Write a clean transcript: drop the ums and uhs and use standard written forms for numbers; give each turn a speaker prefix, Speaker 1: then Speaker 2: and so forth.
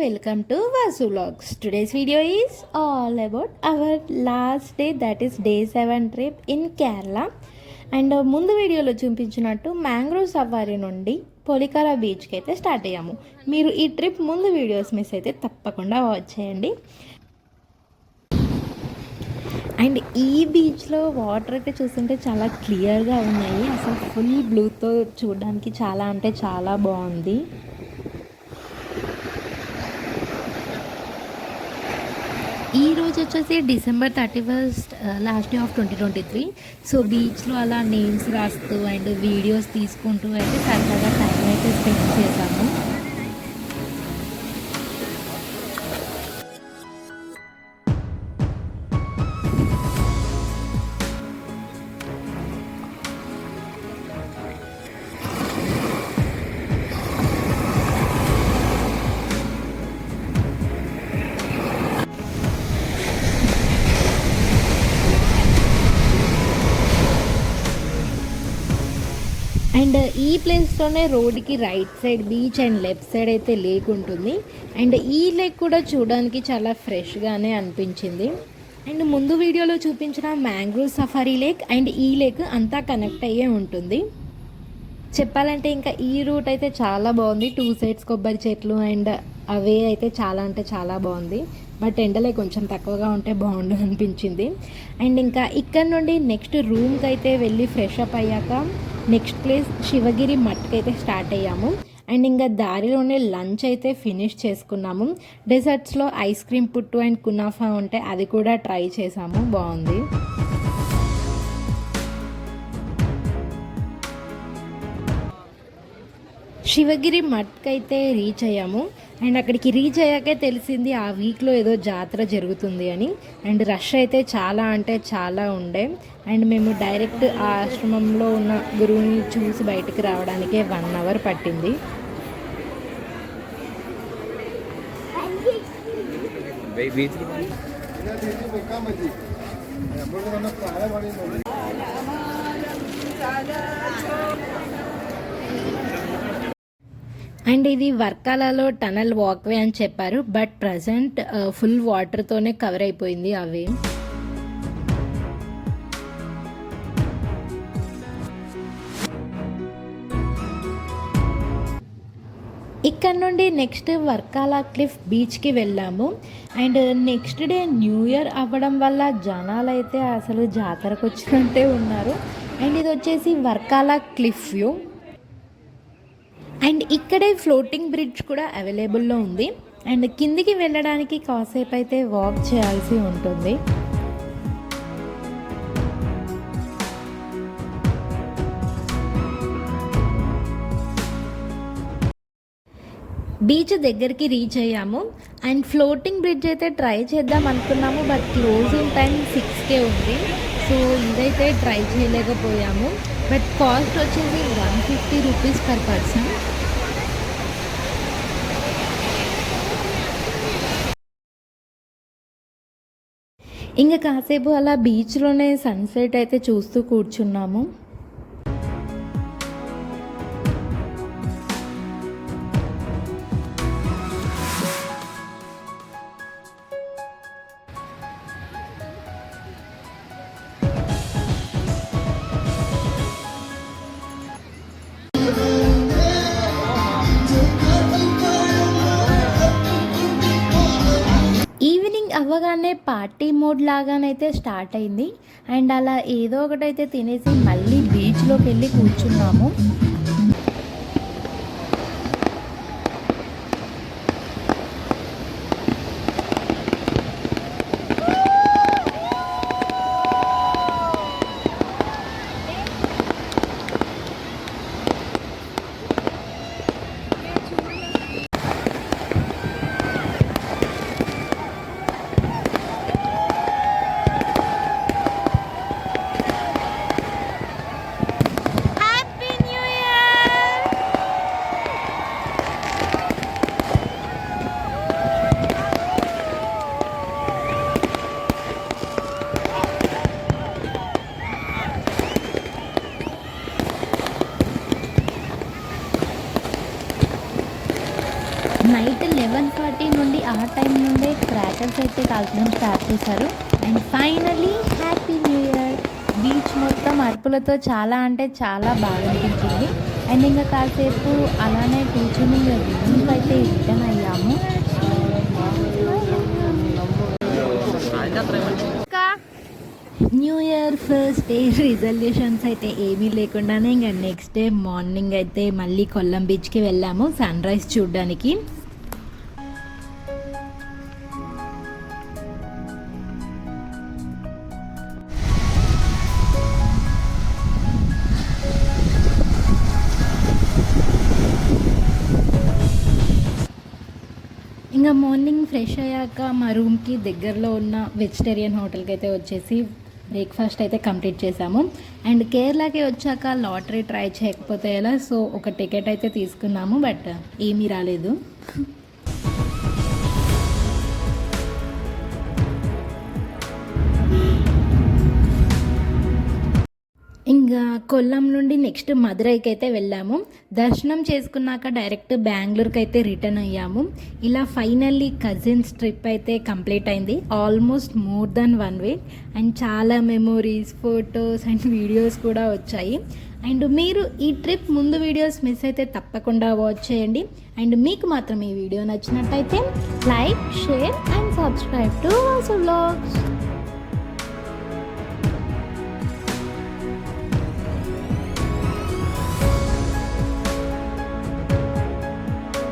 Speaker 1: welcome to Vasu Vlogs. Today's video is all about our last day, that is day 7 trip in Kerala. And ముందు వీడియోలో చూపించినట్టు mangrove safari నుండి పొలికర బీచ్కి అయితే start అయ్యాము. మీరు ఈ ట్రిప్ ముందు వీడియోస్ మిస్ అయితే తప్పకుండా వాచ్ చేయండి. అండ్ ఈ బీచ్లో వాటర్ అయితే చూస్తుంటే చాలా క్లియర్గా ఉన్నాయి. అసలు ఫుల్ బ్లూతో చూడడానికి చాలా అంటే చాలా బాగుంది. ఈ రోజు వచ్చేసి December 31st, last day of 2023. So బీచ్లో అలా నేమ్స్ రాస్తూ అండ్ వీడియోస్ తీసుకుంటూ అయితే సరదాగా టైం అయితే స్పెండ్ చేశాము. అండ్ ఈ ప్లేస్లోనే రోడ్కి right side beach and left side అయితే లేక్ ఉంటుంది. అండ్ ఈ లేక్ కూడా చూడడానికి చాలా ఫ్రెష్గానే అనిపించింది. అండ్ ముందు వీడియోలో చూపించిన మ్యాంగ్రోవ్ సఫారీ లేక్ అండ్ ఈ లేక్ అంతా కనెక్ట్ అయ్యే ఉంటుంది. చెప్పాలంటే ఇంకా ఈ రూట్ అయితే చాలా బాగుంది. 2 సైడ్స్ కొబ్బరి చెట్లు అండ్ అవే అయితే చాలా అంటే చాలా బాగుంది. బట్ ఎండలే కొంచెం తక్కువగా ఉంటే బాగుండు అనిపించింది. అండ్ ఇంకా ఇక్కడ నుండి నెక్స్ట్ రూమ్కి అయితే వెళ్ళి ఫ్రెష్ అప్ అయ్యాక నెక్స్ట్ ప్లేస్ శివగిరి మట్కి అయితే స్టార్ట్ అయ్యాము. అండ్ ఇంకా దారిలోనే లంచ్ అయితే ఫినిష్ చేసుకున్నాము. డెజర్ట్స్లో ఐస్ క్రీమ్ పుట్టు అండ్ కునాఫా ఉంటే అది కూడా ట్రై చేసాము, బాగుంది. శివగిరి మట్కి అయితే రీచ్ అయ్యాము. అండ్ అక్కడికి రీచ్ అయ్యాకే తెలిసింది ఆ వీక్లో ఏదో జాతర జరుగుతుంది అని. అండ్ రష్ అయితే చాలా అంటే చాలా ఉండే. అండ్ మేము డైరెక్ట్ ఆ ఆశ్రమంలో ఉన్న గురువుని చూసి బయటకు రావడానికే 1 అవర్ పట్టింది. అండ్ ఇది వర్కాలలో టనల్ వాక్వే అని చెప్పారు, బట్ ప్రజెంట్ ఫుల్ వాటర్తోనే కవర్ అయిపోయింది అవి. ఇక్కడ నుండి నెక్స్ట్ వర్కాల క్లిఫ్ బీచ్కి వెళ్ళాము. And next day new year అవ్వడం వల్ల జనాలు అయితే అసలు జాతరకు వచ్చినట్టే ఉన్నారు. అండ్ ఇది వచ్చేసి వర్కాల క్లిఫ్ వ్యూ. అండ్ ఇక్కడే ఫ్లోటింగ్ బ్రిడ్జ్ కూడా అవైలబుల్లో ఉంది. అండ్ కిందికి వెళ్ళడానికి కాసేపు అయితే వాక్ చేయాల్సి ఉంటుంది. బీచ్ దగ్గరికి రీచ్ అయ్యాము. అండ్ ఫ్లోటింగ్ బ్రిడ్జ్ అయితే ట్రై చేద్దాం అనుకున్నాము, బట్ క్లోజింగ్ టైం 6 ఉంది. సో ఇదైతే ట్రై చేయలేకపోయాము. బట్ కాస్ట్ వచ్చేసి 150 రూపీస్ పర్ పర్సన్. ఇంకా కాసేపు అలా బీచ్లోనే సన్సెట్ అయితే చూస్తూ కూర్చున్నాము. అవ్వగానే పార్టీ మోడ్ లాగానైతే స్టార్ట్ అయింది. అండ్ అలా ఏదో ఒకటైతే తినేసి మళ్ళీ బీచ్లోకి వెళ్ళి కూర్చున్నాము. ఆ టైం నుండే క్రాకర్స్ అయితే కాల్చడం స్టార్ట్ చేశారు. And finally happy new year. Beach మొత్తం అరుపులతో చాలా అంటే చాలా బాగా అనిపించింది. అండ్ ఇంకా కాసేపు అలానే కూర్చొని రూమ్కి అయితే రిటర్న్ అయ్యాము. New year first day resolutions అయితే ఏమీ లేకుండానే ఇంకా నెక్స్ట్ డే మార్నింగ్ అయితే మళ్ళీ కొల్లం బీచ్కి వెళ్ళాము సన్ రైజ్ చూడడానికి. ఇంకా మార్నింగ్ ఫ్రెష్ అయ్యాక మా రూమ్కి దగ్గరలో ఉన్న వెజిటేరియన్ హోటల్కి అయితే వచ్చేసి బ్రేక్ఫాస్ట్ అయితే కంప్లీట్ చేసాము. అండ్ కేరళకి వచ్చాక లాటరీ ట్రై చేయకపోతే ఎలా, సో ఒక టికెట్ అయితే తీసుకున్నాము, బట్ ఏమీ రాలేదు. ఇంకా కొల్లం నుండి నెక్స్ట్ మదురైకి అయితే వెళ్ళాము. దర్శనం చేసుకున్నాక డైరెక్ట్ బెంగళూరుకి అయితే రిటర్న్ అయ్యాము. ఇలా ఫైనల్లీ కజిన్స్ ట్రిప్ అయితే కంప్లీట్ అయింది. Almost more than 1 week. And చాలా మెమోరీస్, ఫొటోస్ అండ్ వీడియోస్ కూడా వచ్చాయి. అండ్ మీరు ఈ ట్రిప్ ముందు వీడియోస్ మిస్ అయితే తప్పకుండా వాచ్ చేయండి. అండ్ మీకు మాత్రం ఈ వీడియో నచ్చినట్టయితే like, share and subscribe to Vasu vlogs.